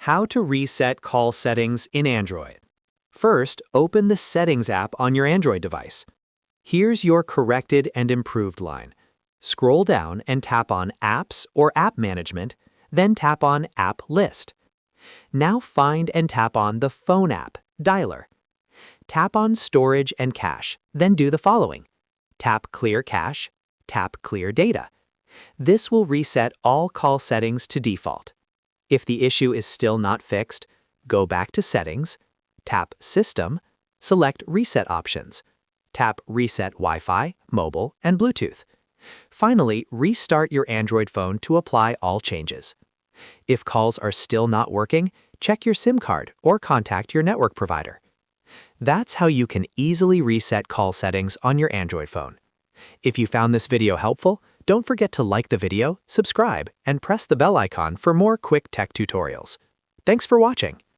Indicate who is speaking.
Speaker 1: How to reset call settings in Android. First, open the Settings app on your Android device. Here's your corrected and improved line. Scroll down and tap on Apps or App Management, then tap on App List. Now find and tap on the Phone app, Dialer. Tap on Storage and Cache, then do the following. Tap Clear Cache, tap Clear Data. This will reset all call settings to default. If the issue is still not fixed, go back to Settings, tap System, select Reset Options, tap Reset Wi-Fi, Mobile, and Bluetooth. Finally, restart your Android phone to apply all changes. If calls are still not working, check your SIM card or contact your network provider. That's how you can easily reset call settings on your Android phone. If you found this video helpful, don't forget to like the video, subscribe, and press the bell icon for more quick tech tutorials. Thanks for watching.